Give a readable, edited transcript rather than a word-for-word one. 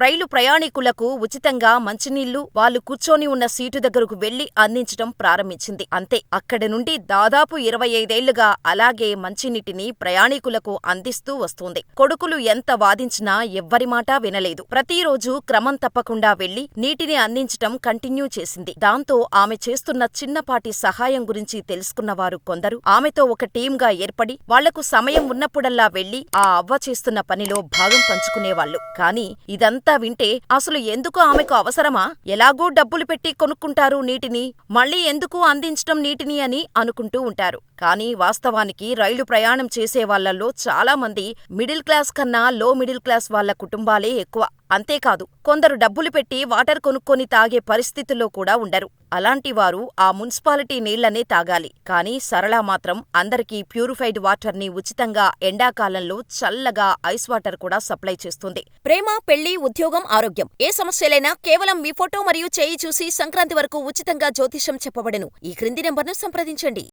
రైలు ప్రయాణికులకు ఉచితంగా మంచినీళ్లు వాళ్ళు కూర్చొని ఉన్న సీటు దగ్గరకు వెళ్లి అందించటం ప్రారంభించింది. అంతే, అక్కడి నుండి దాదాపు 25 ఏళ్లుగా అలాగే మంచినీటిని ప్రయాణికులకు అందిస్తూ వస్తోంది. కొడుకులు ఎంత వాదించినా ఎవ్వరి మాటా వినలేదు. ప్రతిరోజూ క్రమం తప్పకుండా వెళ్లి నీటిని అందించటం కంటిన్యూ చేసింది. దాంతో ఆమె చేస్తున్న చిన్నపాటి సహాయం గురించి తెలుసుకున్నవారు కొందరు ఆమెతో ఒక టీమ్గా ఏర్పడి వాళ్లకు సమయం ఉన్నప్పుడల్లా వెళ్లి ఆ అవ్వ చేస్తున్న పనిలో భాగం పంచుకునేవాళ్లు. కాని ఇదంతా వింటే అసలు ఎందుకు ఆమెకు అవసరమా? ఎలాగూ డబ్బులు పెట్టి కొనుక్కుంటారు నీటిని, మళ్ళీ ఎందుకు అందించటం నీటిని అని అనుకుంటూ ఉంటారు. కానీ వాస్తవానికి రైలు ప్రయాణం చేసేవాళ్లలో చాలా మంది మిడిల్ క్లాస్ కన్నా లో మిడిల్ క్లాస్ వాళ్ల కుటుంబాలే ఎక్కువ. అంతేకాదు, కొందరు డబ్బులు పెట్టి వాటర్ కొనుక్కొని తాగే పరిస్థితుల్లో కూడా ఉండరు. అలాంటివారు ఆ మున్సిపాలిటీ నీళ్లనే తాగాలి. కానీ సరళ మాత్రం అందరికీ ప్యూరిఫైడ్ వాటర్ని ఉచితంగా ఎండాకాలంలో చల్లగా ఐస్ వాటర్ కూడా సప్లై చేస్తుంది. ప్రేమ, పెళ్లి, ఉద్యోగం, ఆరోగ్యం ఏ సమస్యలైనా కేవలం మీ ఫోటో మరియు చేయి చూసి సంక్రాంతి వరకు ఉచితంగా జ్యోతిషం చెప్పబడెను. ఈ క్రింది నెంబర్ను సంప్రదించండి.